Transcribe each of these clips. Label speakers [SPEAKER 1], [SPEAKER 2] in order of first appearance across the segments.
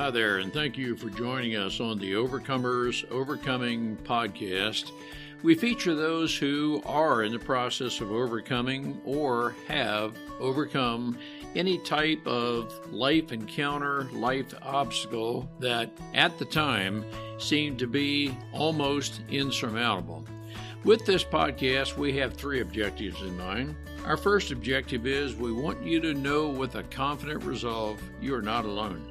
[SPEAKER 1] Hi there, and thank you for joining us on the Overcomers Overcoming podcast. We feature those who are in the process of overcoming or have overcome any type of life encounter, life obstacle that at the time seemed to be almost insurmountable. With this podcast, we have three objectives in mind. Our first objective is we want you to know with a confident resolve you are not alone.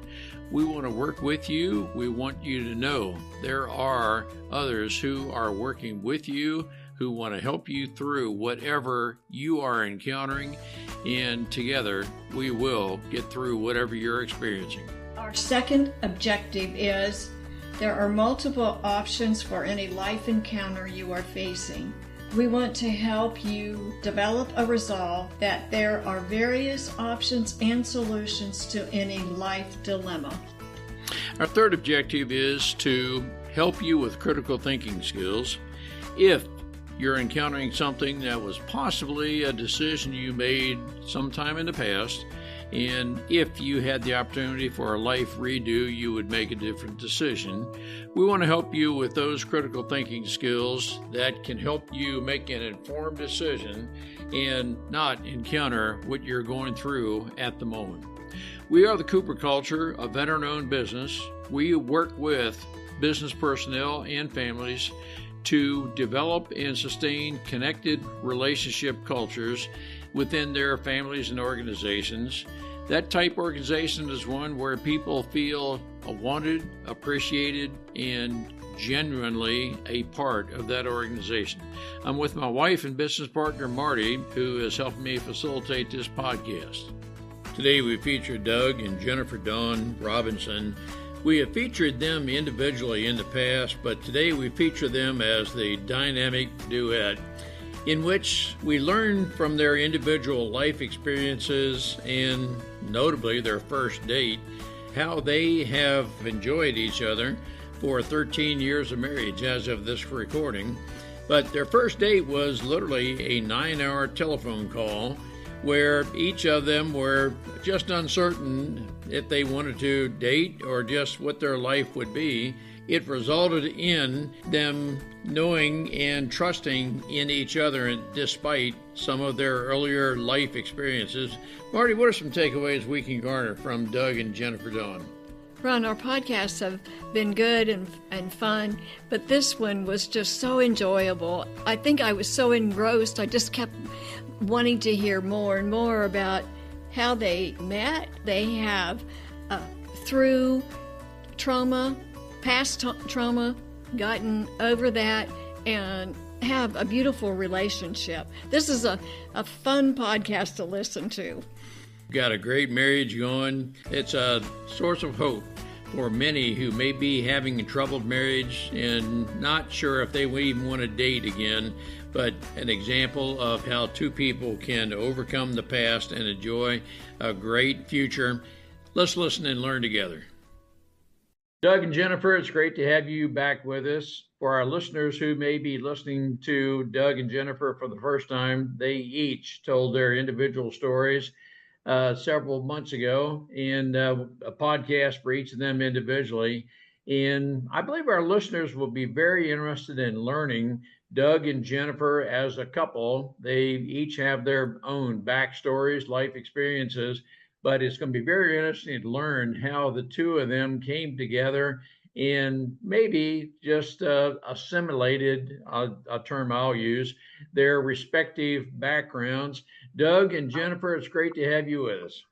[SPEAKER 1] We want to work with you. We want you to know there are others who are working with you, who want to help you through whatever you are encountering, and together we will get through whatever you're experiencing.
[SPEAKER 2] Our second objective is there are multiple options for any life encounter you are facing. We want to help you develop a resolve that there are various options and solutions to any life dilemma.
[SPEAKER 1] Our third objective is to help you with critical thinking skills. If you're encountering something that was possibly a decision you made sometime in the past, and if you had the opportunity for a life redo, you would make a different decision. We want to help you with those critical thinking skills that can help you make an informed decision and not encounter what you're going through at the moment. We are the Cooper Culture, a veteran-owned business. We work with business personnel and families to develop and sustain connected relationship cultures within their families and organizations. That type organization is one where people feel wanted, appreciated, and genuinely a part of that organization. I'm with my wife and business partner, Marty, who is helping me facilitate this podcast. Today we feature Doug and Jennifer Dawn Robinson. We have featured them individually in the past, but today we feature them as the dynamic duet in which we learn from their individual life experiences and notably their first date, how they have enjoyed each other for 13 years of marriage as of this recording. But their first date was literally a 9-hour telephone call where each of them were just uncertain if they wanted to date or just what their life would be. It resulted in them knowing and trusting in each other despite some of their earlier life experiences. Marty, what are some takeaways we can garner from Doug and Jennifer Dawn?
[SPEAKER 2] Ron, our podcasts have been good and fun, but this one was just so enjoyable. I think I was so engrossed, I just kept wanting to hear more and more about how they met. They have, through trauma, past trauma, gotten over that, and have a beautiful relationship. This is a fun podcast to listen to.
[SPEAKER 1] Got a great marriage going. It's a source of hope for many who may be having a troubled marriage and not sure if they would even want to date again, but an example of how two people can overcome the past and enjoy a great future. Let's listen and learn together. Doug and Jennifer, it's great to have you back with us. For our listeners who may be listening to Doug and Jennifer for the first time, they each told their individual stories several months ago, and a podcast for each of them individually. And I believe our listeners will be very interested in learning Doug and Jennifer as a couple. They each have their own backstories, life experiences, but it's going to be very interesting to learn how the two of them came together and maybe just assimilated, a term I'll use, their respective backgrounds. Doug and Jennifer, it's great to have you with us.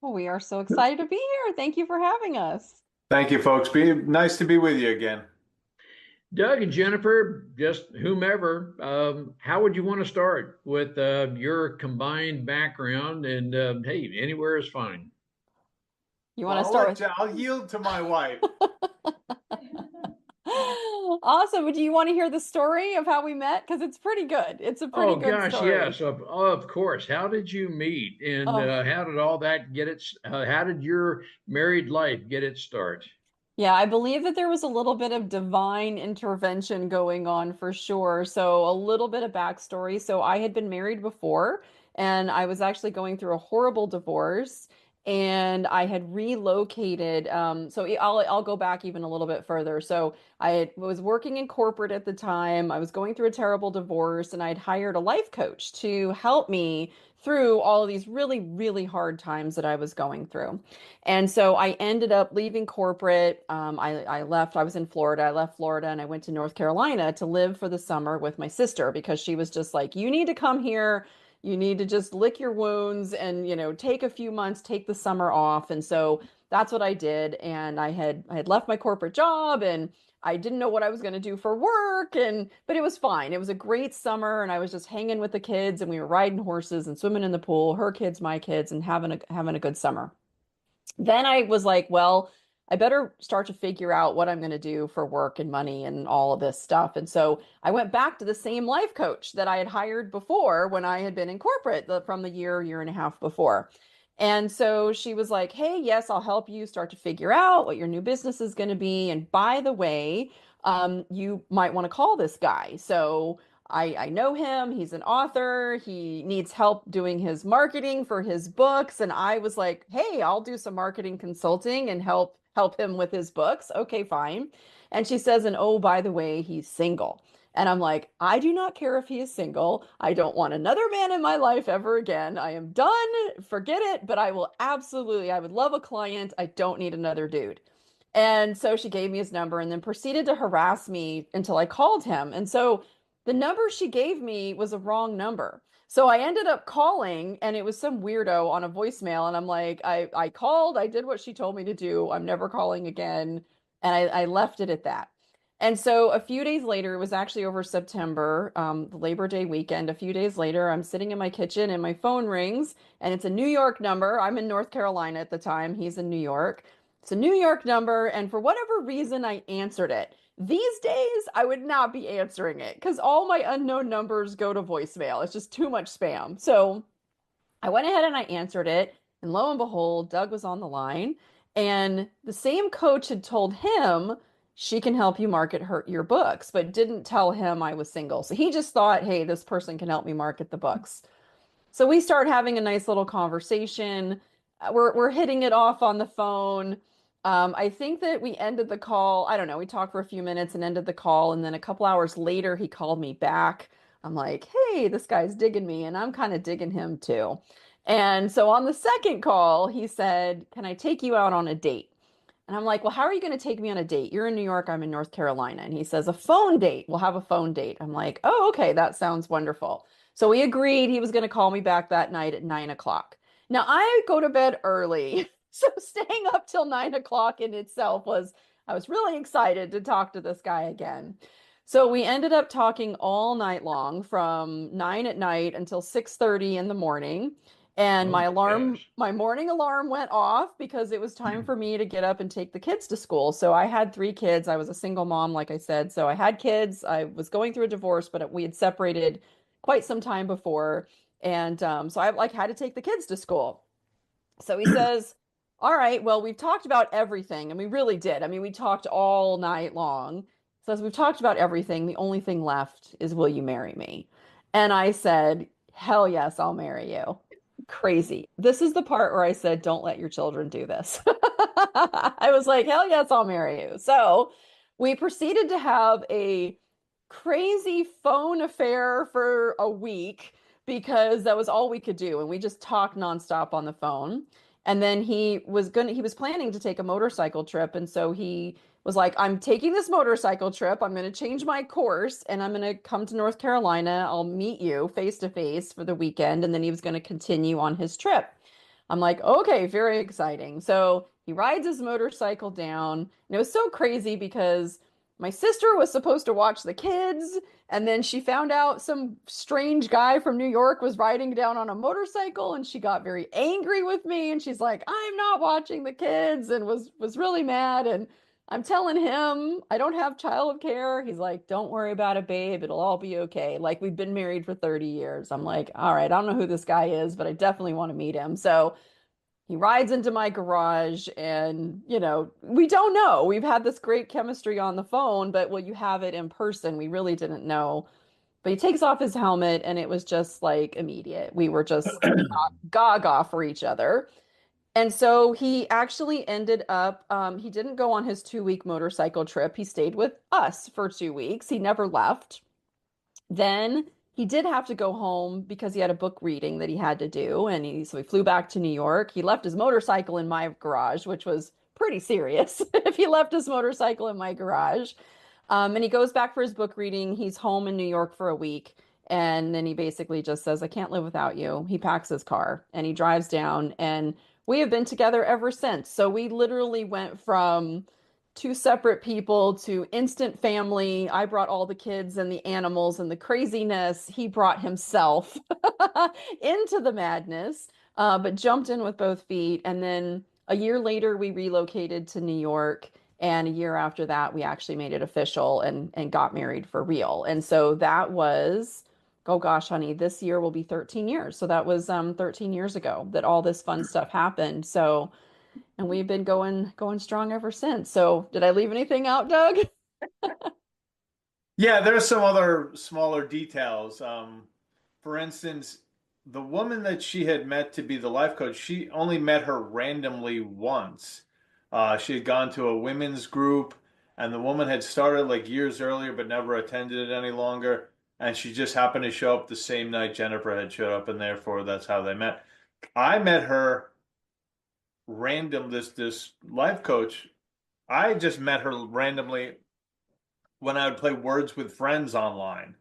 [SPEAKER 3] Well, we are so excited to be here. Thank you for having us.
[SPEAKER 4] Thank you, folks. Nice to be with you again.
[SPEAKER 1] Doug and Jennifer, just whomever, how would you want to start with your combined background? And hey, anywhere is fine.
[SPEAKER 3] You want to start with?
[SPEAKER 4] I'll yield to my wife.
[SPEAKER 3] Awesome. Do you want to hear the story of how we met? Because it's pretty good. It's a pretty good story.
[SPEAKER 1] Yes, of course. How did you meet, and how did all that get its? How did your married life get its start?
[SPEAKER 3] Yeah, I believe that there was a little bit of divine intervention going on for sure. So a little bit of backstory. So I had been married before, and I was actually going through a horrible divorce. and I had relocated. I'll go back even a little bit further. So was working in corporate at the time. I was going through a terrible divorce, and I'd hired a life coach to help me through all of these really, really hard times that I was going through. And so I ended up leaving corporate. I left, I was in Florida. I left Florida and I went to North Carolina to live for the summer with my sister because she was just like, you need to come here. You need to just lick your wounds and, take a few months, take the summer off. And so that's what I did. And I had left my corporate job and I didn't know what I was going to do for work, but it was fine. It was a great summer and I was just hanging with the kids and we were riding horses and swimming in the pool, her kids, my kids, and having a good summer. Then I was like, well, I better start to figure out what I'm going to do for work and money and all of this stuff. And so I went back to the same life coach that I had hired before when I had been in corporate from the year and a half before. And so she was like, hey, yes, I'll help you start to figure out what your new business is going to be. And by the way, you might want to call this guy. So I know him. He's an author. He needs help doing his marketing for his books. And I was like, hey, I'll do some marketing consulting and help him with his books. Okay, fine. And she says, and oh, by the way, he's single. And I'm like, I do not care if he is single. I don't want another man in my life ever again. I am done. Forget it. But I would love a client. I don't need another dude. And so she gave me his number and then proceeded to harass me until I called him. And so the number she gave me was a wrong number. So I ended up calling and it was some weirdo on a voicemail. And I'm like, I called, I did what she told me to do. I'm never calling again. And I left it at that. And so a few days later, it was actually over September, the Labor Day weekend. A few days later, I'm sitting in my kitchen and my phone rings and it's a New York number. I'm in North Carolina at the time. He's in New York. It's a New York number. And for whatever reason, I answered it. These days, I would not be answering it because all my unknown numbers go to voicemail. It's just too much spam. So I went ahead and I answered it. And lo and behold, Doug was on the line. And the same coach had told him she can help you market your books, but didn't tell him I was single. So he just thought, hey, this person can help me market the books. So we start having a nice little conversation. We're hitting it off on the phone. I think that we ended the call. I don't know. We talked for a few minutes and ended the call. And then a couple hours later, he called me back. I'm like, hey, this guy's digging me. And I'm kind of digging him too. And so on the second call, he said, can I take you out on a date? And I'm like, well, how are you going to take me on a date? You're in New York, I'm in North Carolina. And he says, a phone date. We'll have a phone date. I'm like, oh, okay, that sounds wonderful. So we agreed he was going to call me back that night at 9 o'clock. Now I go to bed early. So staying up till 9 o'clock in itself I was really excited to talk to this guy again. So we ended up talking all night long from 9 at night until 6:30 in the morning. And
[SPEAKER 4] Oh my gosh.
[SPEAKER 3] my morning alarm went off because it was time for me to get up and take the kids to school. So I had 3 kids. I was a single mom, like I said. So I had kids. I was going through a divorce, but we had separated quite some time before. And so I had to take the kids to school. So he says, all right, well, we've talked about everything. And we really did. I mean, we talked all night long. Says, we've talked about everything. The only thing left is, will you marry me? And I said, hell yes, I'll marry you. Crazy. This is the part where I said, don't let your children do this. I was like, hell yes, I'll marry you. So we proceeded to have a crazy phone affair for a week because that was all we could do. And we just talked nonstop on the phone. And then he was planning to take a motorcycle trip. And so he was like, I'm taking this motorcycle trip. I'm going to change my course and I'm going to come to North Carolina. I'll meet you face to face for the weekend. And then he was going to continue on his trip. I'm like, okay, very exciting. So he rides his motorcycle down. And it was so crazy because my sister was supposed to watch the kids. And then she found out some strange guy from New York was riding down on a motorcycle and she got very angry with me. And she's like, I'm not watching the kids, and was really mad. And I'm telling him I don't have childcare. He's like, don't worry about it, babe. It'll all be okay. Like, we've been married for 30 years. I'm like, all right, I don't know who this guy is, but I definitely want to meet him. So he rides into my garage and, we don't know. We've had this great chemistry on the phone, but will you have it in person? We really didn't know. But he takes off his helmet and it was just like immediate. We were just gaga for each other. And so he actually ended up, he didn't go on his 2 week motorcycle trip. He stayed with us for 2 weeks. He never left. Then he did have to go home because he had a book reading that he had to do. And so he flew back to New York. He left his motorcycle in my garage, which was pretty serious if he left his motorcycle in my garage. And he goes back for his book reading. He's home in New York for a week. And then he basically just says, I can't live without you. He packs his car and he drives down. And we have been together ever since. So we literally went from two separate people to instant family. I brought all the kids and the animals and the craziness. He brought himself into the madness, but jumped in with both feet. And then a year later, we relocated to New York. And a year after that, we actually made it official and got married for real. And so that was, oh gosh, honey, this year will be 13 years. So that was 13 years ago that all this fun stuff happened. So, and we've been going strong ever since. So did I leave anything out, Doug?
[SPEAKER 4] Yeah, there's some other smaller details. For instance, the woman that she had met to be the life coach, she only met her randomly once. She had gone to a women's group, and the woman had started like years earlier, but never attended it any longer. And she just happened to show up the same night Jennifer had showed up, and therefore that's how they met. I met her random, this life coach. I just met her randomly when I would play Words with Friends online.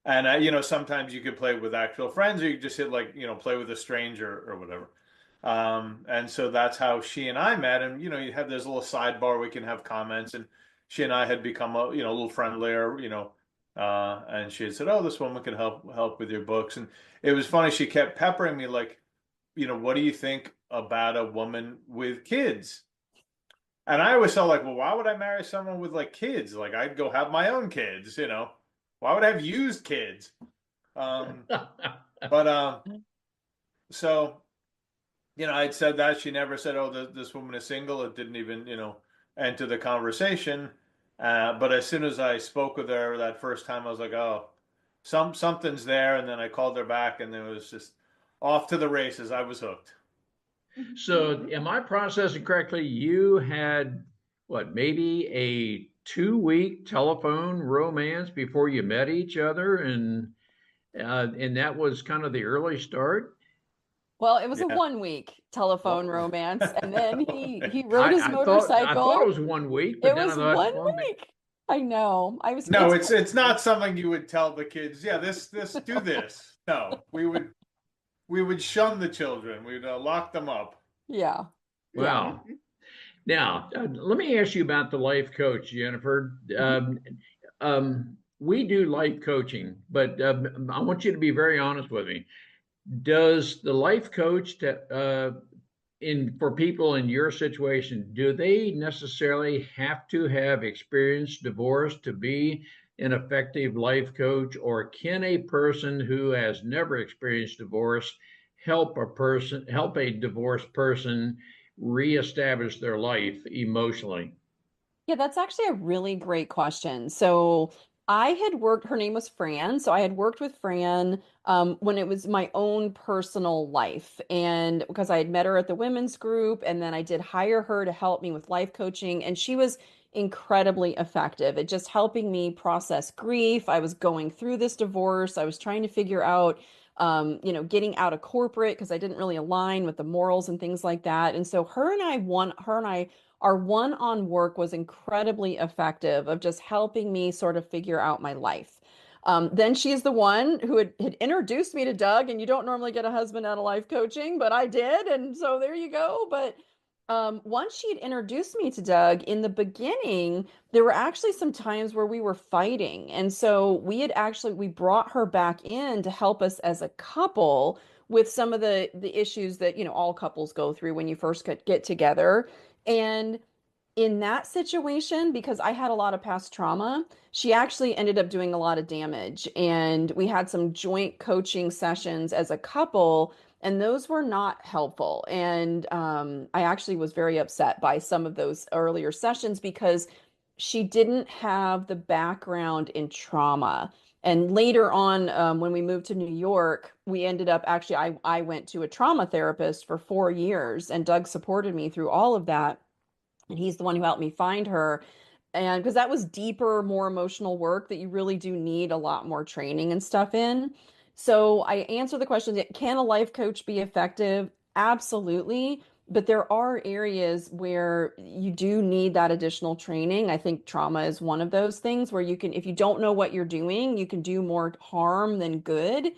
[SPEAKER 4] And sometimes you could play with actual friends, or you could just hit like, play with a stranger or whatever. And so that's how she and I met. And you have this little sidebar we can have comments, and she and I had become a little friendlier, and she had said, "Oh, this woman can help with your books." And it was funny. She kept peppering me like, what do you think about a woman with kids? And I always felt like, well, why would I marry someone with like kids? Like I'd go have my own kids, Why would I have used kids? But so, I'd said that. She never said, oh, this woman is single. It didn't even, enter the conversation. But as soon as I spoke with her that first time, I was like, oh, something's there. And then I called her back, and it was just off to the races. I was hooked.
[SPEAKER 1] So, am I processing correctly? You had what, maybe a 2 week telephone romance before you met each other, and that was kind of the early start.
[SPEAKER 3] Well, it was a
[SPEAKER 4] Yeah.
[SPEAKER 3] 1 week telephone
[SPEAKER 4] Well.
[SPEAKER 3] romance, and then he rode his
[SPEAKER 1] I
[SPEAKER 3] motorcycle.
[SPEAKER 1] thought it was 1 week, but
[SPEAKER 3] It
[SPEAKER 1] then
[SPEAKER 3] was
[SPEAKER 1] I thought,
[SPEAKER 3] 1 week. I know.
[SPEAKER 4] No, it's not something you would tell the kids. Yeah, this do this. No, we would shun the children. We'd lock them up.
[SPEAKER 3] Yeah.
[SPEAKER 1] wow. Now, let me ask you about the life coach, Jennifer. We do life coaching, but I want you to be very honest with me. Does the life coach for people in your situation, do they necessarily have to have experienced divorce to be an effective life coach, or can a person who has never experienced divorce help a divorced person reestablish their life emotionally?
[SPEAKER 3] Yeah, that's actually a really great question. So I had worked, her name was Fran. So I had worked with Fran when it was my own personal life. And because I had met her at the women's group, and then I did hire her to help me with life coaching. And she was incredibly effective at just helping me process grief. I was going through this divorce. I was trying to figure out, getting out of corporate because I didn't really align with the morals and things like that. And so her and I our one-on work was incredibly effective of just helping me sort of figure out my life. Then she's the one who had introduced me to Doug, and you don't normally get a husband out of life coaching, but I did. And so there you go. But once she had introduced me to Doug in the beginning, there were actually some times where we were fighting. And so we brought her back in to help us as a couple with some of the issues that, all couples go through when you first get together. And in that situation, because I had a lot of past trauma, she actually ended up doing a lot of damage. And we had some joint coaching sessions as a couple, and those were not helpful. And I actually was very upset by some of those earlier sessions because she didn't have the background in trauma. And later on, when we moved to New York, we ended up actually, I went to a trauma therapist for 4 years, and Doug supported me through all of that. And he's the one who helped me find her. And because that was deeper, more emotional work that you really do need a lot more training and stuff in. So I answer the question, can a life coach be effective? Absolutely. But there are areas where you do need that additional training. I think trauma is one of those things where you can, if you don't know what you're doing, you can do more harm than good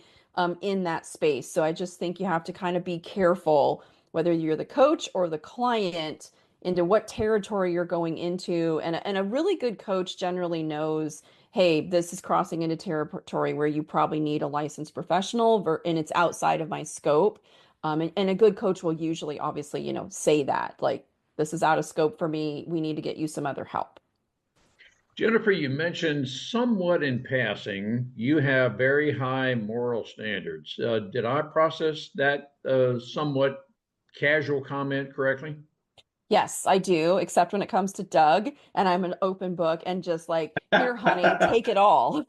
[SPEAKER 3] in that space. So I just think you have to kind of be careful, whether you're the coach or the client, into what territory you're going into. And a really good coach generally knows, hey, this is crossing into territory where you probably need a licensed professional, and it's outside of my scope. And a good coach will usually, obviously, say that, like, this is out of scope for me. We need to get you some other help.
[SPEAKER 1] Jennifer, you mentioned somewhat in passing, you have very high moral standards. Did I process that somewhat casual comment correctly?
[SPEAKER 3] Yes, I do, except when it comes to Doug, and I'm an open book and just like, here, honey, take it all.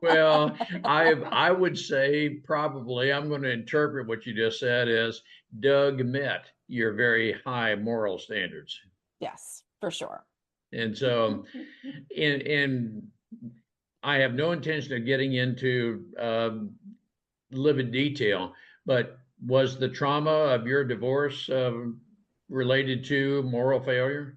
[SPEAKER 1] Well, I would say probably I'm going to interpret what you just said as Doug met your very high moral standards.
[SPEAKER 3] Yes, for sure.
[SPEAKER 1] And so, and I have no intention of getting into livid detail, but was the trauma of your divorce related to moral failure?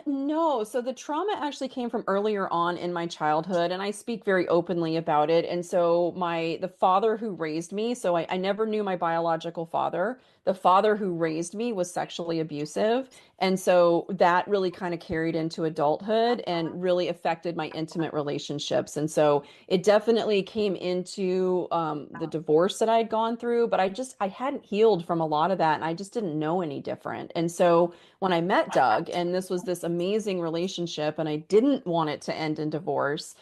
[SPEAKER 3] No. So the trauma actually came from earlier on in my childhood, and I speak very openly about it. And so the father who raised me, so I never knew my biological father. The father who raised me was sexually abusive. And so that really kind of carried into adulthood and really affected my intimate relationships. And so it definitely came into the divorce that I had gone through, but I hadn't healed from a lot of that, and I just didn't know any different. And so when I met Doug, and this was this amazing relationship, and I didn't want it to end in divorce,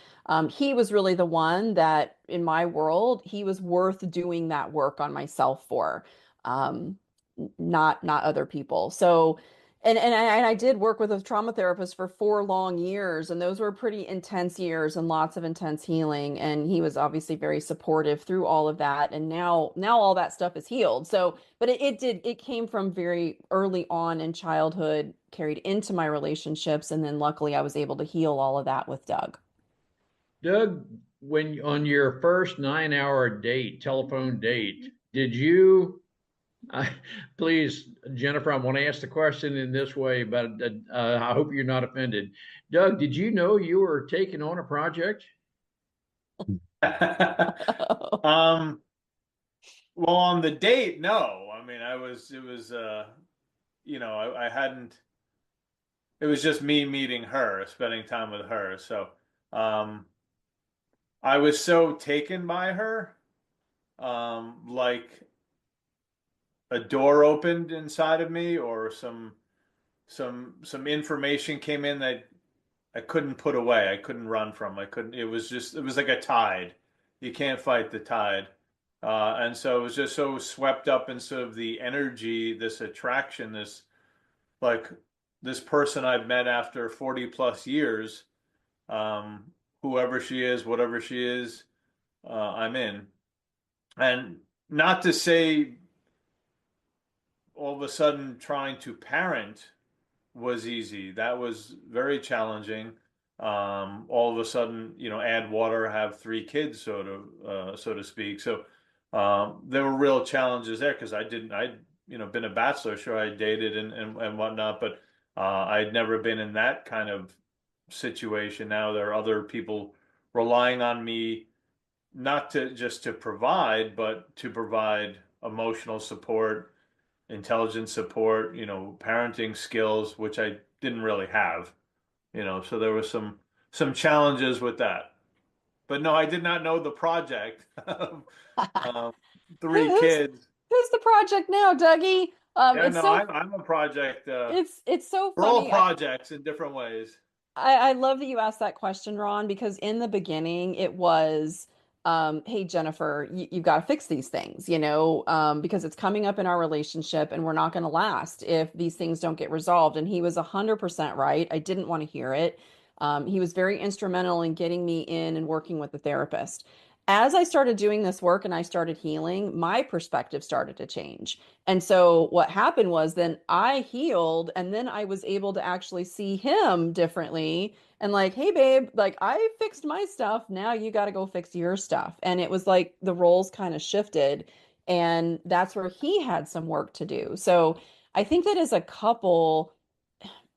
[SPEAKER 3] he was really the one that, in my world, he was worth doing that work on myself for, um, not other people. So, and I did work with a trauma therapist for 4 long years, and those were pretty intense years and lots of intense healing. And he was obviously very supportive through all of that. And now all that stuff is healed. So, but it came from very early on in childhood, carried into my relationships, and then luckily I was able to heal all of that with Doug.
[SPEAKER 1] Doug, when on your first 9 hour date, telephone date, did you, uh, please, Jennifer, I want to ask the question in this way, but I hope you're not offended. Doug, did you know you were taking on a project?
[SPEAKER 4] Um, well, on the date, no. I mean, it was, I hadn't, it was just me meeting her, spending time with her. So, um, I was so taken by her, like a door opened inside of me, or some information came in that I couldn't put away. I couldn't run from. I couldn't. It was like a tide. You can't fight the tide. And so it was just so swept up in sort of the energy, this attraction, like this person I've met after 40 plus years, um, whoever she is, whatever she is, I'm in. And not to say all of a sudden trying to parent was easy. That was very challenging. All of a sudden, add water, have 3 kids, so to speak. So there were real challenges there because been a bachelor, sure, I dated and whatnot, but I'd never been in that kind of situation. Now there are other people relying on me, not to just to provide, but to provide emotional support, intelligence support, parenting skills, which I didn't really have, so there was some challenges with that. But no, I did not know the project of um, three
[SPEAKER 3] Who's
[SPEAKER 4] kids.
[SPEAKER 3] who's the project now, Dougie?
[SPEAKER 4] Yeah, no, I'm a project.
[SPEAKER 3] It's so
[SPEAKER 4] We're all
[SPEAKER 3] funny.
[SPEAKER 4] projects in different ways.
[SPEAKER 3] I love that you asked that question, Ron, because in the beginning it was, hey, Jennifer, you've got to fix these things, because it's coming up in our relationship and we're not going to last if these things don't get resolved. And he was 100% right. I didn't want to hear it. He was very instrumental in getting me in and working with the therapist. As I started doing this work and I started healing, my perspective started to change. And so what happened was then I healed and then I was able to actually see him differently and like, hey babe, like I fixed my stuff. Now you got to go fix your stuff. And it was like the roles kind of shifted and that's where he had some work to do. So I think that as a couple,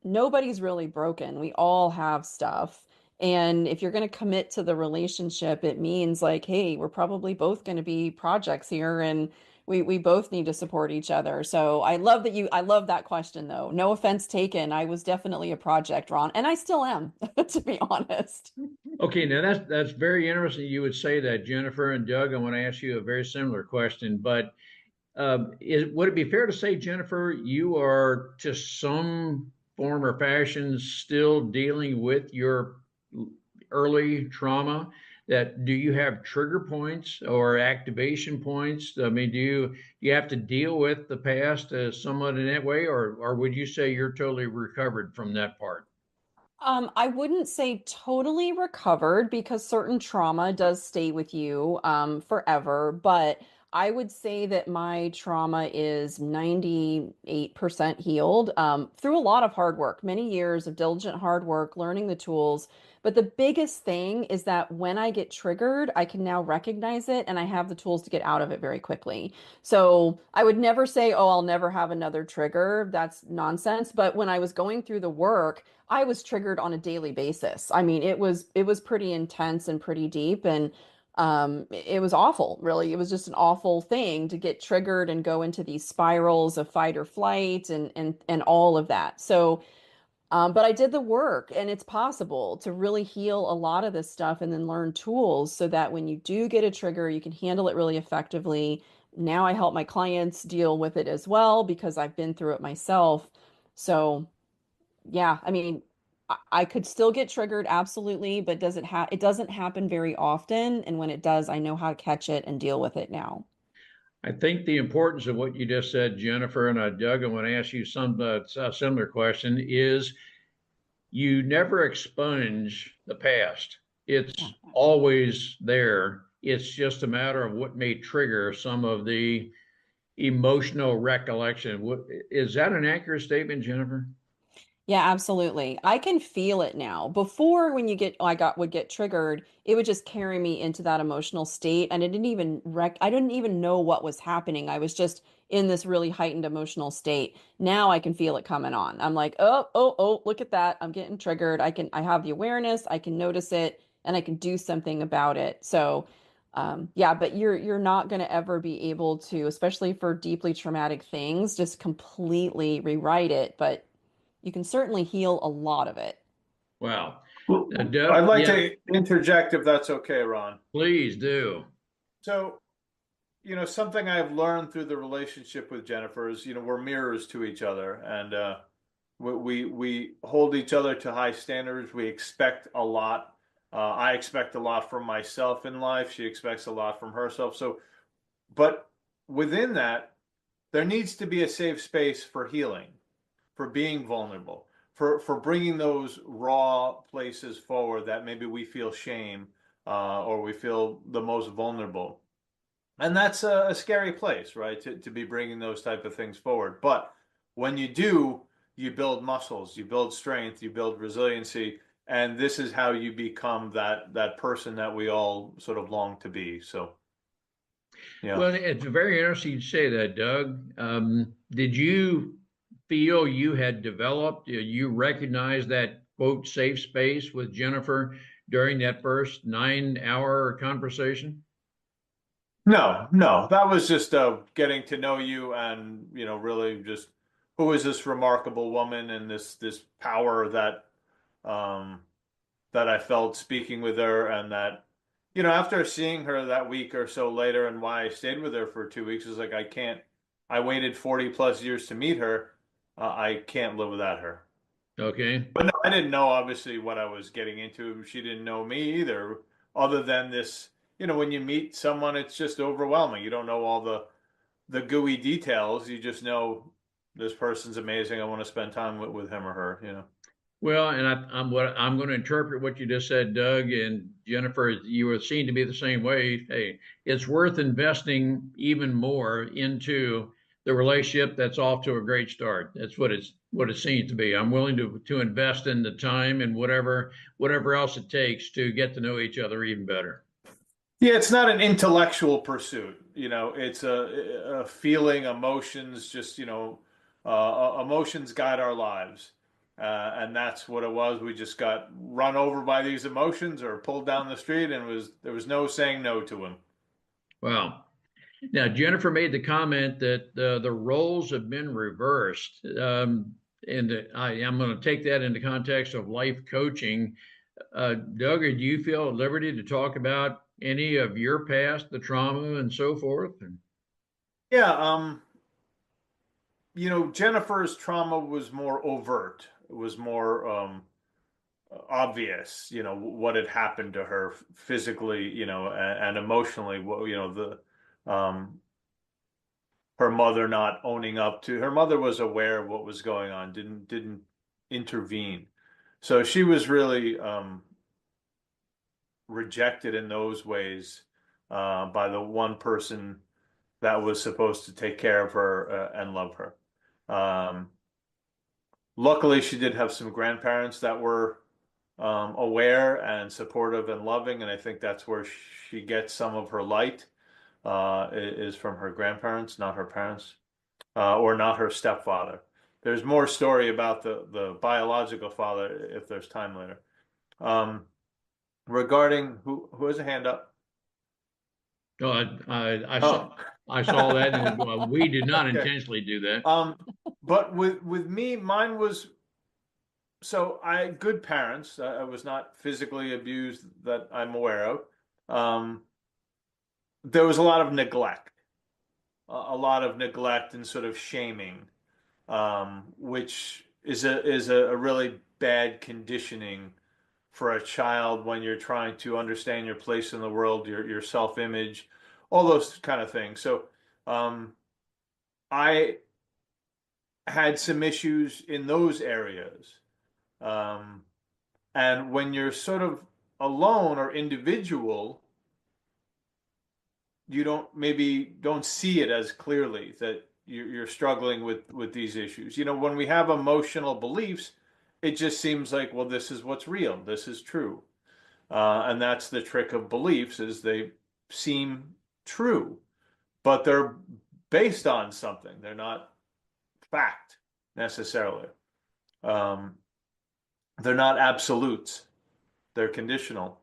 [SPEAKER 3] nobody's really broken. We all have stuff. And if you're going to commit to the relationship, it means like, hey, we're probably both going to be projects here and we both need to support each other. So I love that question though. No offense taken. I was definitely a project, Ron, and I still am, to be honest.
[SPEAKER 1] Okay, now that's very interesting. You would say that, Jennifer. And Doug, I want to ask you a very similar question. But would it be fair to say, Jennifer, you are to some form or fashion still dealing with your early trauma? That do you have trigger points or activation points? I mean, do you have to deal with the past somewhat in that way, or would you say you're totally recovered from that part?
[SPEAKER 3] I wouldn't say totally recovered because certain trauma does stay with you forever, but I would say that my trauma is 98% healed through a lot of hard work, many years of diligent hard work, learning the tools. But the biggest thing is that when I get triggered, I can now recognize it and I have the tools to get out of it very quickly. So I would never say, oh, I'll never have another trigger. That's nonsense. But when I was going through the work, I was triggered on a daily basis. I mean, it was pretty intense and pretty deep and it was awful, really. It was just an awful thing to get triggered and go into these spirals of fight or flight and all of that. So, but I did the work and it's possible to really heal a lot of this stuff and then learn tools so that when you do get a trigger, you can handle it really effectively. Now I help my clients deal with it as well because I've been through it myself. So yeah, I mean, I could still get triggered, absolutely, but it doesn't happen very often. And when it does, I know how to catch it and deal with it now.
[SPEAKER 1] I think the importance of what you just said, Jennifer, and Doug, I want to ask you some a similar question, is you never expunge the past.
[SPEAKER 3] Yeah.
[SPEAKER 1] It's always there. It's just a matter of what may trigger some of the emotional recollection. Is that an accurate statement, Jennifer?
[SPEAKER 3] Yeah, absolutely. I can feel it now. Before, when you get, I got would get triggered, it would just carry me into that emotional state, and I didn't even know what was happening. I was just in this really heightened emotional state. Now I can feel it coming on. I'm like, oh, oh, oh, look at that. I'm getting triggered. I have the awareness. I can notice it, and I can do something about it. So, yeah, but you're not going to ever be able to, especially for deeply traumatic things, just completely rewrite it. But you can certainly heal a lot of it.
[SPEAKER 1] Wow.
[SPEAKER 4] Well, I'd
[SPEAKER 1] Doug,
[SPEAKER 4] like
[SPEAKER 1] yeah,
[SPEAKER 4] to interject if that's okay, Ron.
[SPEAKER 1] please do.
[SPEAKER 4] So, something I've learned through the relationship with Jennifer is, we're mirrors to each other, and we hold each other to high standards. We expect a lot. I expect a lot from myself in life. She expects a lot from herself. So, but within that, there needs to be a safe space for healing, for being vulnerable, for bringing those raw places forward that maybe we feel shame or we feel the most vulnerable. And that's a scary place, right? To be bringing those type of things forward. But when you do, you build muscles, you build strength, you build resiliency, and this is how you become that person that we all sort of long to be. So, yeah.
[SPEAKER 1] Well, it's very interesting you say that, Doug. Did you feel you had developed, you recognized that quote safe space with Jennifer during that first 9 hour conversation?
[SPEAKER 4] No, no, that was just getting to know you and, really just who is this remarkable woman and this power um that I felt speaking with her and that after seeing her that week or so later and why I stayed with her for 2 weeks is like I waited 40 plus years to meet her. I can't live without her.
[SPEAKER 1] Okay.
[SPEAKER 4] But no, I didn't know obviously what I was getting into. She didn't know me either, other than this, when you meet someone, it's just overwhelming. You don't know all the gooey details. You just know this person's amazing. I want to spend time with him or her.
[SPEAKER 1] Well, and I'm going to interpret what you just said, Doug and Jennifer. You would seem to be the same way. Hey, it's worth investing even more into the relationship that's off to a great start. That's what it seems to be. I'm willing to invest in the time and whatever else it takes to get to know each other even better.
[SPEAKER 4] Yeah, it's not an intellectual pursuit. It's a feeling, emotions, just, emotions guide our lives. And that's what it was. We just got run over by these emotions or pulled down the street, and there was no saying no to them.
[SPEAKER 1] Wow. Now, Jennifer made the comment that the roles have been reversed. And I'm going to take that into context of life coaching. Doug, do you feel at liberty to talk about any of your past, the trauma and so forth?
[SPEAKER 4] Yeah, Jennifer's trauma was more overt. It was more obvious, what had happened to her physically, and emotionally. What, her mother not owning up to her mother was aware of what was going on, didn't intervene. So she was really rejected in those ways by the one person that was supposed to take care of her and love her. Um, Luckily, she did have some grandparents that were aware and supportive and loving, and I think that's where she gets some of her light, is from her grandparents, not her parents, or not her stepfather. There's more story about the biological father if there's time later. Regarding who has a hand up?
[SPEAKER 1] Oh, I
[SPEAKER 4] Oh.
[SPEAKER 1] saw that, and we did not
[SPEAKER 4] Okay.
[SPEAKER 1] intentionally do that.
[SPEAKER 4] But with me, mine was, so I good parents. I was not physically abused that I'm aware of. Um, there was a lot of neglect, a lot of neglect and sort of shaming, which is a really bad conditioning for a child when you're trying to understand your place in the world, your self-image, all those kind of things. So I had some issues in those areas. Um, and when you're sort of alone or individual, you don't see it as clearly that you're struggling with these issues. When we have emotional beliefs, it just seems like, well, this is what's real, this is true, and that's the trick of beliefs, is they seem true, but they're based on something. They're not fact necessarily. Um, they're not absolutes. They're conditional.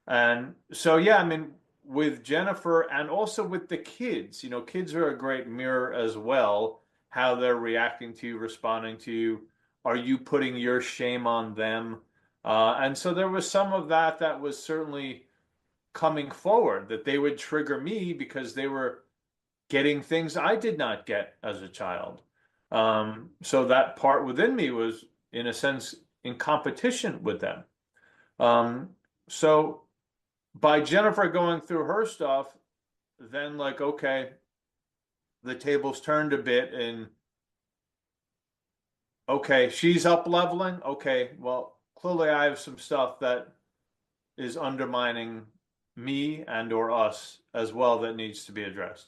[SPEAKER 4] And so, yeah, I mean, with Jennifer and also with the kids, kids are a great mirror as well, how they're reacting to you, responding to you. Are you putting your shame on them? And so there was some of that was certainly coming forward, that they would trigger me because they were getting things I did not get as a child. So that part within me was, in a sense, in competition with them. So by Jennifer going through her stuff, then, like, okay, the tables turned a bit, and okay, she's up leveling. Okay, well, clearly I have some stuff that is undermining me and or us as well that needs to be addressed.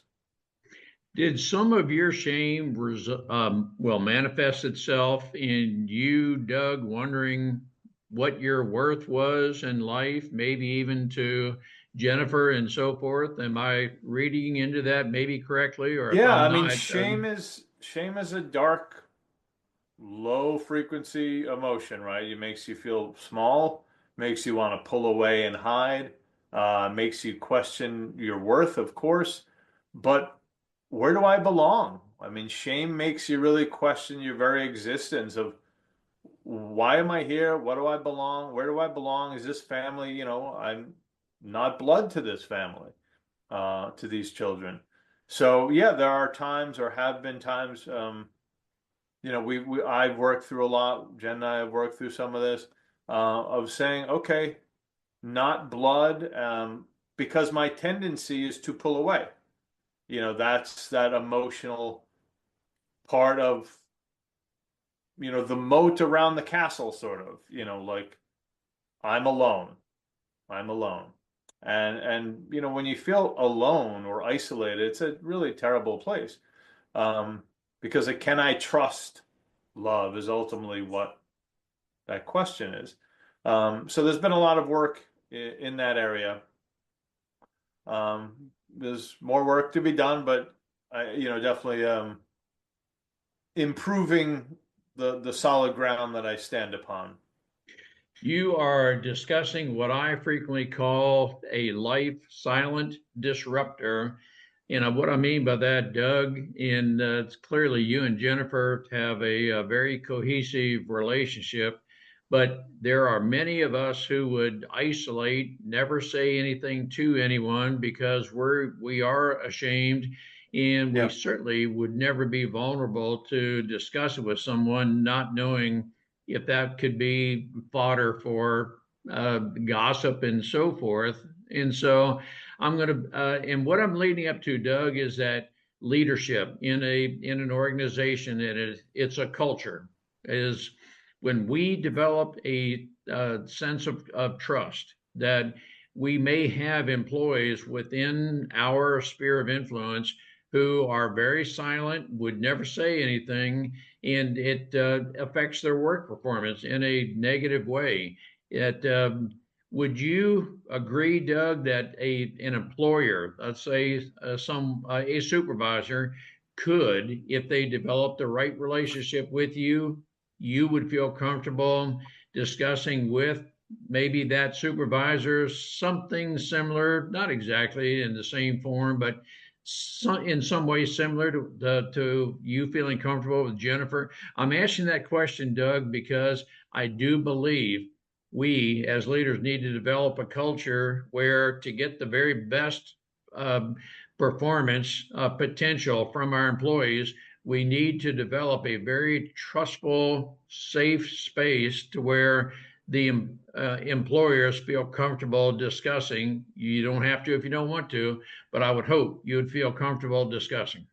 [SPEAKER 1] Did some of your shame manifest itself in you, Doug, wondering what your worth was in life, maybe even to Jennifer and so forth? Am I reading into that maybe correctly, or if
[SPEAKER 4] Yeah,
[SPEAKER 1] I'm
[SPEAKER 4] I mean,
[SPEAKER 1] not,
[SPEAKER 4] shame is a dark, low frequency emotion, right? It makes you feel small, makes you want to pull away and hide, makes you question your worth, of course. But where do I belong? I mean, shame makes you really question your very existence of, why am I here? What do I belong? Where do I belong? Is this family? I'm not blood to this family, to these children. So yeah, there are times, or have been times, I've worked through a lot. Jen and I have worked through some of this, of saying, okay, not blood, because my tendency is to pull away. That's that emotional part of the moat around the castle, sort of, like I'm alone. I'm alone. And when you feel alone or isolated, it's a really terrible place. Because can I trust love is ultimately what that question is. So there's been a lot of work in that area. There's more work to be done, but definitely improving the solid ground that I stand upon.
[SPEAKER 1] You are discussing what I frequently call a life silent disruptor. And what I mean by that, Doug, and it's clearly you and Jennifer have a very cohesive relationship, but there are many of us who would isolate, never say anything to anyone because we are ashamed, and we
[SPEAKER 4] Yeah.
[SPEAKER 1] certainly would never be vulnerable to discuss it with someone, not knowing if that could be fodder for gossip and so forth. And so and what I'm leading up to, Doug, is that leadership in an organization, and it's a culture, is when we develop a sense of trust that we may have employees within our sphere of influence who are very silent, would never say anything, and it affects their work performance in a negative way. Would you agree, Doug, that an employer, let's say a supervisor, could, if they develop the right relationship with you, you would feel comfortable discussing with maybe that supervisor something similar, not exactly in the same form, but in some ways similar to you feeling comfortable with Jennifer? I'm asking that question, Doug, because I do believe we as leaders need to develop a culture where, to get the very best performance potential from our employees, we need to develop a very trustful, safe space to where the employers feel comfortable discussing. You don't have to if you don't want to, but I would hope you would feel comfortable discussing.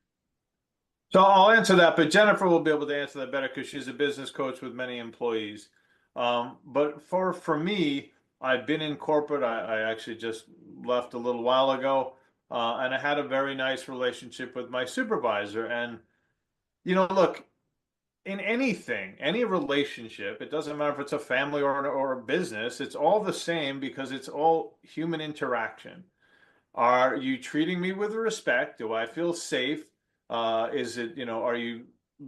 [SPEAKER 4] So I'll answer that, but Jennifer will be able to answer that better because she's a business coach with many employees. But for me, I've been in corporate. I actually just left a little while ago, and I had a very nice relationship with my supervisor. And look, in anything, any relationship, it doesn't matter if it's a family or a business, it's all the same because it's all human interaction. Are you treating me with respect? Do I feel safe? Are you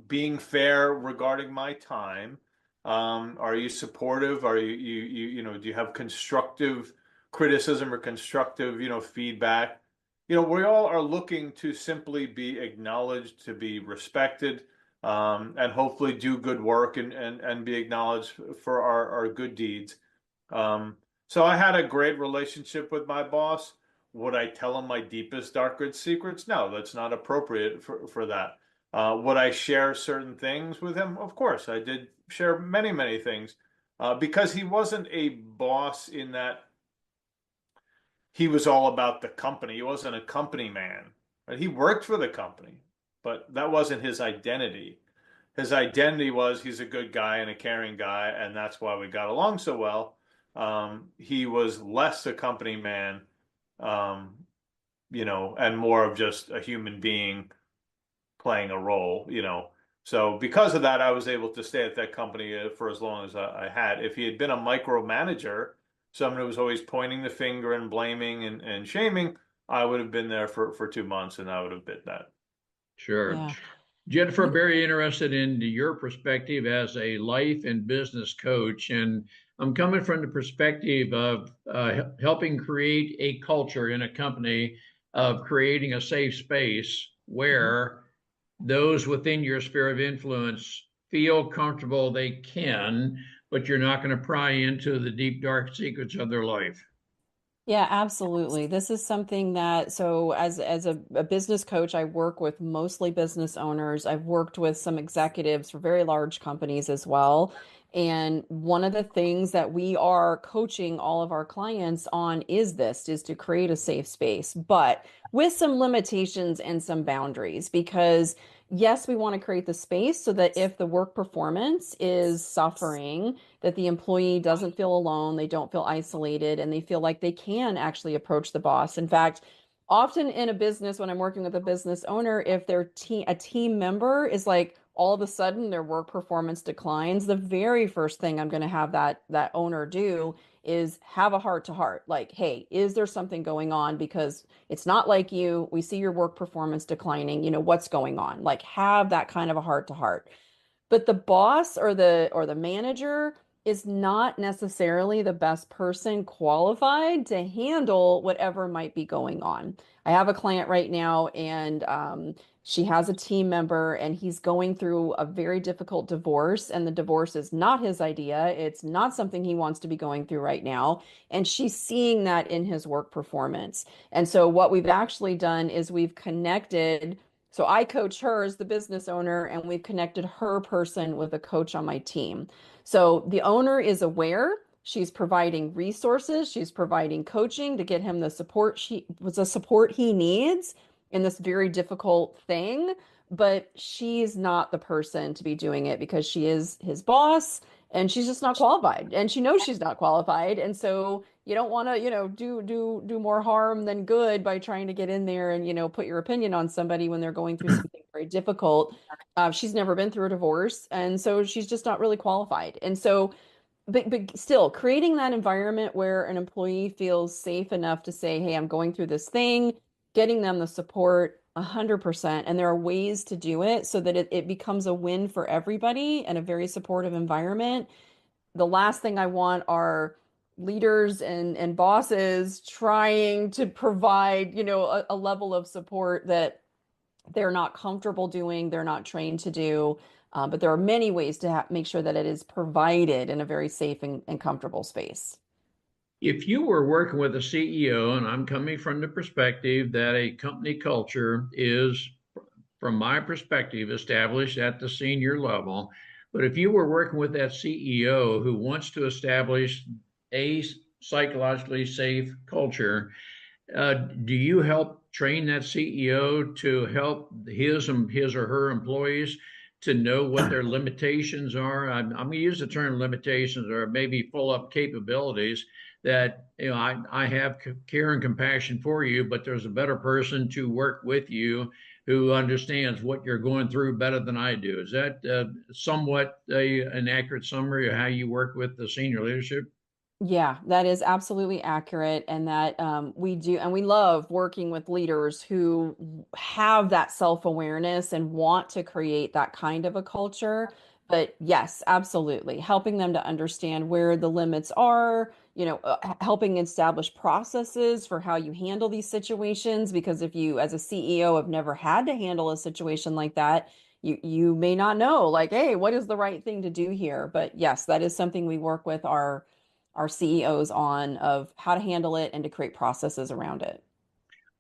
[SPEAKER 4] being fair regarding my time? Are you supportive? Are do you have constructive criticism or constructive, feedback? We all are looking to simply be acknowledged, to be respected, and hopefully do good work and be acknowledged for our good deeds. So I had a great relationship with my boss. Would I tell him my deepest, darkest secrets? No, that's not appropriate for that. Would I share certain things with him? Of course, I did share many, many things, because he wasn't a boss in that he was all about the company. He wasn't a company man. Right? He worked for the company, but that wasn't his identity. His identity was he's a good guy and a caring guy, and that's why we got along so well. He was less a company man, and more of just a human being playing a role. So because of that, I was able to stay at that company for as long as I had. If he had been a micromanager, someone who was always pointing the finger and blaming and shaming, I would have been there for 2 months and I would have bit that.
[SPEAKER 1] Sure.
[SPEAKER 3] Yeah.
[SPEAKER 1] Jennifer, very interested in your perspective as a life and business coach. And I'm coming from the perspective of helping create a culture in a company of creating a safe space where those within your sphere of influence feel comfortable they can, but you're not going to pry into the deep, dark secrets of their life.
[SPEAKER 3] Yeah, absolutely. This is something that, so as a business coach, I work with mostly business owners. I've worked with some executives for very large companies as well. And one of the things that we are coaching all of our clients on is to create a safe space, but with some limitations and some boundaries, because yes, we want to create the space so that if the work performance is suffering, that the employee doesn't feel alone, they don't feel isolated, and they feel like they can actually approach the boss. In fact, often in a business, when I'm working with a business owner, if a team member is like all of a sudden their work performance declines, the very first thing I'm going to have that owner do is have a heart to heart. Like, hey, is there something going on? Because it's not like you. We see your work performance declining. What's going on? Like, have that kind of a heart to heart. But the boss or the manager is not necessarily the best person qualified to handle whatever might be going on. I have a client right now, and she has a team member, and he's going through a very difficult divorce, and the divorce is not his idea. It's not something he wants to be going through right now, and she's seeing that in his work performance. And so what we've actually done is we've connected. So I coach her as the business owner, and we've connected her person with a coach on my team. So the owner is aware. She's providing resources. She's providing coaching to get him the support he needs in this very difficult thing. But she's not the person to be doing it because she is his boss, and she's just not qualified. And she knows she's not qualified. And so you don't want to, do more harm than good by trying to get in there and, put your opinion on somebody when they're going through something very difficult. She's never been through a divorce, and so she's just not really qualified. And so, but still, creating that environment where an employee feels safe enough to say, "Hey, I'm going through this thing," getting them the support 100%. And there are ways to do it so that it becomes a win for everybody and a very supportive environment. The last thing I want are leaders and bosses trying to provide, a level of support that they're not comfortable doing, they're not trained to do. But there are many ways to make sure that it is provided in a very safe and comfortable space.
[SPEAKER 1] If you were working with a CEO, and I'm coming from the perspective that a company culture is, from my perspective, established at the senior level, but if you were working with that CEO who wants to establish a psychologically safe culture, do you help train that CEO to help his or her employees to know what their limitations are? I'm going to use the term limitations, or maybe full up capabilities that, I have care and compassion for you, but there's a better person to work with you who understands what you're going through better than I do. Is that somewhat an accurate summary of how you work with the senior leadership?
[SPEAKER 3] Yeah, that is absolutely accurate. And that we do, and we love working with leaders who have that self-awareness and want to create that kind of a culture. But yes, absolutely. Helping them to understand where the limits are, helping establish processes for how you handle these situations. Because if you, as a CEO, have never had to handle a situation like that, you may not know, like, hey, what is the right thing to do here? But yes, that is something we work with our CEOs on, of how to handle it and to create processes around it.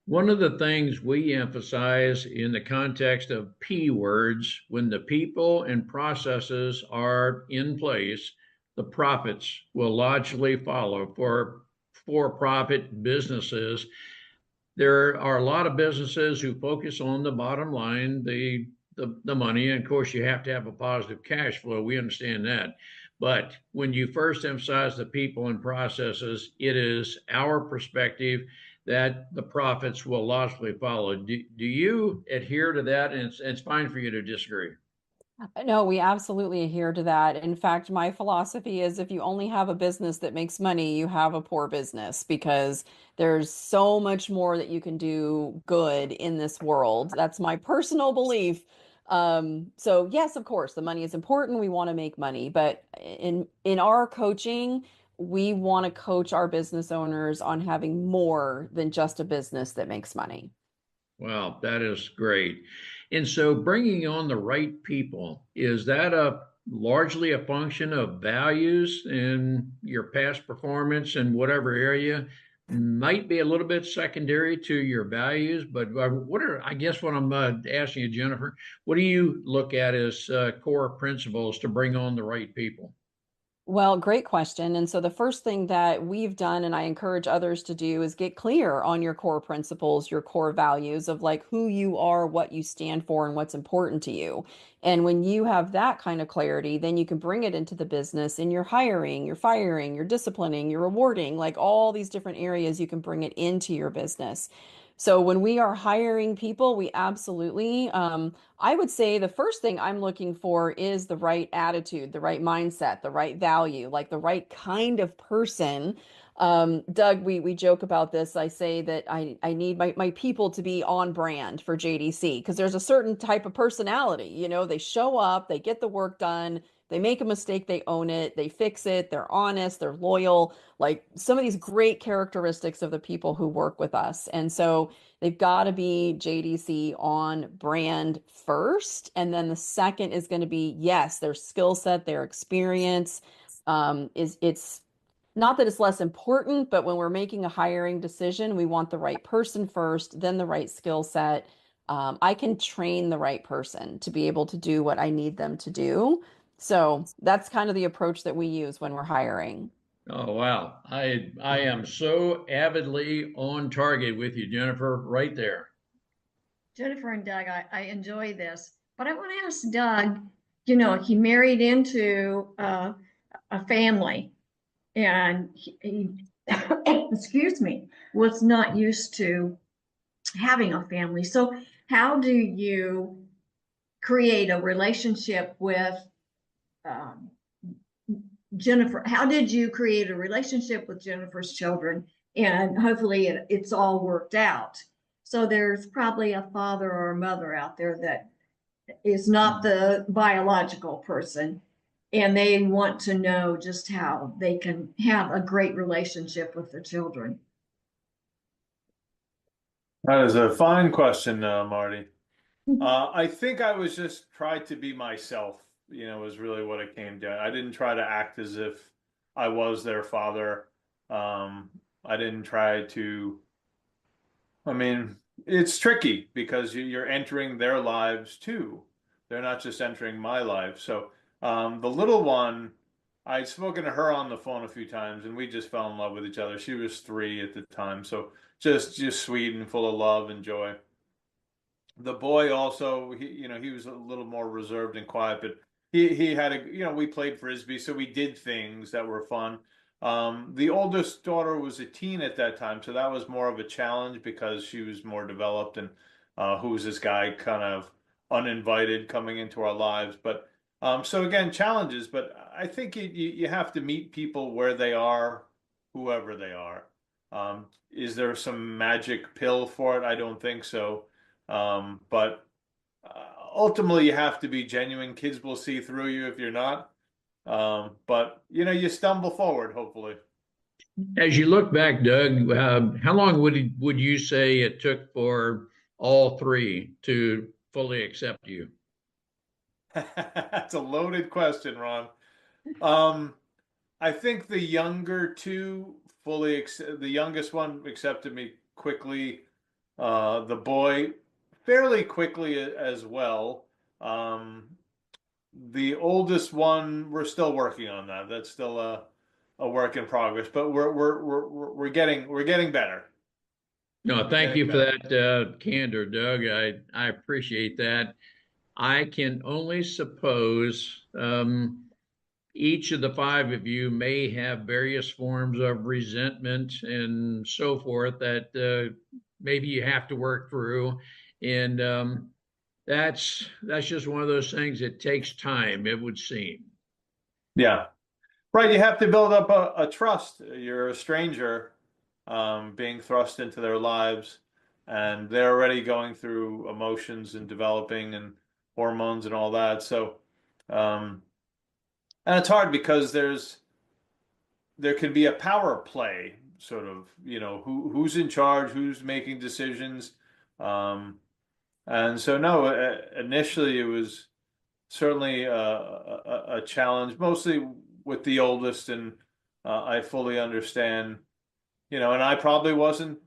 [SPEAKER 1] One of the things we emphasize in the context of P words, when the people and processes are in place, the profits will logically follow. For-profit businesses, there are a lot of businesses who focus on the bottom line, the money. And of course, you have to have a positive cash flow. We understand that. But when you first emphasize the people and processes, it is our perspective that the profits will logically follow. Do you adhere to that? And it's fine for you to disagree.
[SPEAKER 3] No, we absolutely adhere to that. In fact, my philosophy is if you only have a business that makes money, you have a poor business, because there's so much more that you can do good in this world. That's my personal belief. So yes, of course, the money is important. We want to make money, but in our coaching, we want to coach our business owners on having more than just a business that makes money.
[SPEAKER 1] Wow, that is great. And so bringing on the right people, is that largely a function of values and your past performance in whatever area? Might be a little bit secondary to your values, but I guess what I'm asking you, Jennifer, what do you look at as core principles to bring on the right people?
[SPEAKER 3] Well, great question. And so the first thing that we've done, and I encourage others to do, is get clear on your core principles, your core values of like who you are, what you stand for, and what's important to you. And when you have that kind of clarity, then you can bring it into the business in your hiring, your firing, your disciplining, your rewarding, like all these different areas you can bring it into your business. So when we are hiring people, we absolutely, I would say the first thing I'm looking for is the right attitude, the right mindset, the right value, like the right kind of person. Doug, we joke about this. I say that I need my people to be on brand for JDC because there's a certain type of personality. You know, they show up, they get the work done, they make a mistake, they own it, they fix it, they're honest, they're loyal, like some of these great characteristics of the people who work with us. And so they've got to be JDC on brand first. And then the second is going to be, yes, their skill set, their experience. It's not that it's less important, but when we're making a hiring decision, we want the right person first, then the right skill set. I can train the right person to be able to do what I need them to do. So that's kind of the approach that we use when we're hiring.
[SPEAKER 1] Oh wow. I am so avidly on target with you, Jennifer, right there.
[SPEAKER 2] Jennifer and Doug, I enjoy this, but I want to ask Doug, you know, he married into a family and excuse me, was not used to having a family. So how do you create a relationship with um, Jennifer? How did you create a relationship with Jennifer's children? And hopefully it's all worked out. So there's probably a father or a mother out there that is not the biological person, and they want to know just how they can have a great relationship with their children.
[SPEAKER 4] That is a fine question, Marty. I think I was just tried to be myself, was really what it came down. I didn't try to act as if I was their father. I didn't try to, I mean, it's tricky because you're entering their lives too. They're not just entering my life. So, the little one, I'd spoken to her on the phone a few times and we just fell in love with each other. She was 3 at the time. So just sweet and full of love and joy. The boy also, he was a little more reserved and quiet, but he had we played frisbee, so we did things that were fun. The oldest daughter was a teen at that time, so that was more of a challenge because she was more developed and who was this guy kind of uninvited coming into our lives. But so again, challenges, but I think you have to meet people where they are, whoever they are. Is there some magic pill for it? I don't think so. But ultimately, you have to be genuine. Kids will see through you if you're not. But you stumble forward, hopefully.
[SPEAKER 1] As you look back, Doug, how long would you say it took for all three to fully accept you?
[SPEAKER 4] That's a loaded question, Ron. Um, I think the younger two the youngest one accepted me quickly. The boy fairly quickly as well. The oldest one, we're still working on that. That's still a work in progress, but we're getting better.
[SPEAKER 1] No,
[SPEAKER 4] We're
[SPEAKER 1] thank
[SPEAKER 4] getting
[SPEAKER 1] you for
[SPEAKER 4] better.
[SPEAKER 1] that candor, Doug. I appreciate that. I can only suppose each of the five of you may have various forms of resentment and so forth that maybe you have to work through, and that's just one of those things. It takes time, it would seem.
[SPEAKER 4] Yeah. Right, you have to build up a trust. You're a stranger being thrust into their lives, and they're already going through emotions and developing and hormones and all that. So, um, and it's hard because there can be a power play, sort of, who's in charge, who's making decisions. Um, and so, no, initially it was certainly a challenge, mostly with the oldest, and I fully understand, and I probably wasn't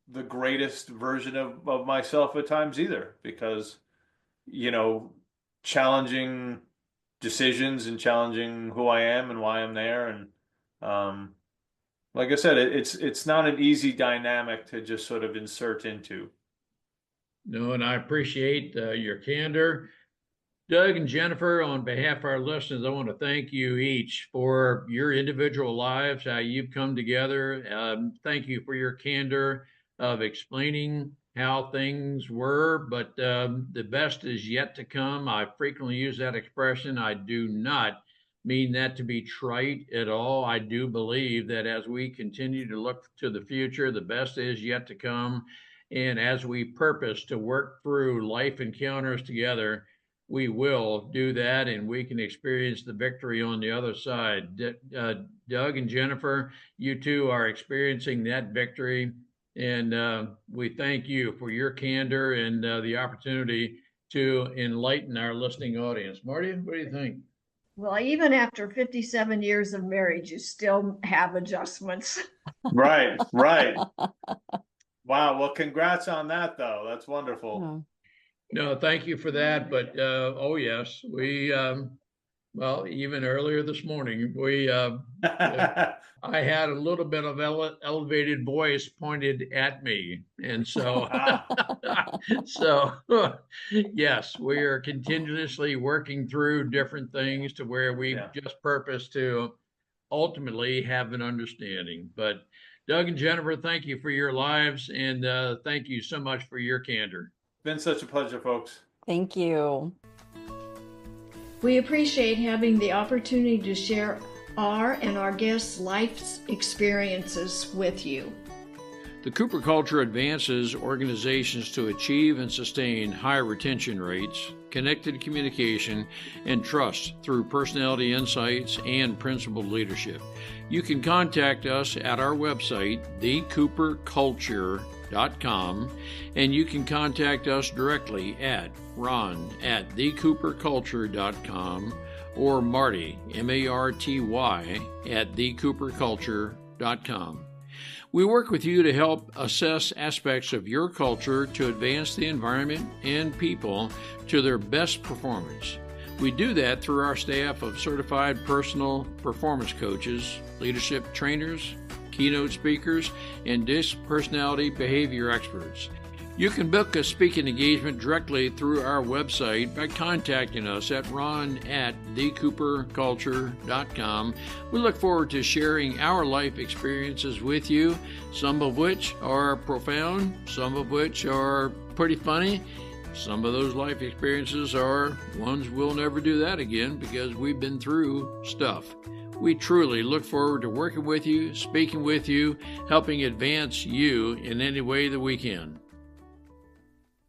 [SPEAKER 4] the greatest version of myself at times either, because, you know, challenging decisions and challenging who I am and why I'm there. And like I said, it's not an easy dynamic to just sort of insert into.
[SPEAKER 1] No, and I appreciate your candor. Doug and Jennifer, on behalf of our listeners, I want to thank you each for your individual lives, how you've come together. Thank you for your candor of explaining how things were, but the best is yet to come. I frequently use that expression. I do not mean that to be trite at all. I do believe that as we continue to look to the future, the best is yet to come. And as we purpose to work through life encounters together, we will do that, and we can experience the victory on the other side. Doug and Jennifer, you two are experiencing that victory, and we thank you for your candor and the opportunity to enlighten our listening audience. Marty, what do you think?
[SPEAKER 2] Well, even after 57 years of marriage, you still have adjustments.
[SPEAKER 4] Right, right. Wow. Well, congrats on that, though. That's wonderful.
[SPEAKER 3] Yeah.
[SPEAKER 1] No, thank you for that. But oh yes, we well, even earlier this morning, I had a little bit of elevated voice pointed at me, and so so yes, we are continuously working through different things to where we just purpose to ultimately have an understanding. But Doug and Jennifer, thank you for your lives, and thank you so much for your candor.
[SPEAKER 4] Been such a pleasure, folks.
[SPEAKER 3] Thank you.
[SPEAKER 2] We appreciate having the opportunity to share our and our guests' life's experiences with you.
[SPEAKER 1] The Cooper culture advances organizations to achieve and sustain high retention rates, connected communication, and trust through personality insights and principled leadership. You can contact us at our website, thecooperculture.com, and you can contact us directly at ron@thecooperculture.com or Marty, M-A-R-T-Y, at thecooperculture.com. We work with you to help assess aspects of your culture to advance the environment and people to their best performance. We do that through our staff of certified personal performance coaches, leadership trainers, keynote speakers, and disc personality behavior experts. You can book a speaking engagement directly through our website by contacting us at ron@thecooperculture.com. We look forward to sharing our life experiences with you, some of which are profound, some of which are pretty funny. Some of those life experiences are ones we'll never do that again because we've been through stuff. We truly look forward to working with you, speaking with you, helping advance you in any way that we can.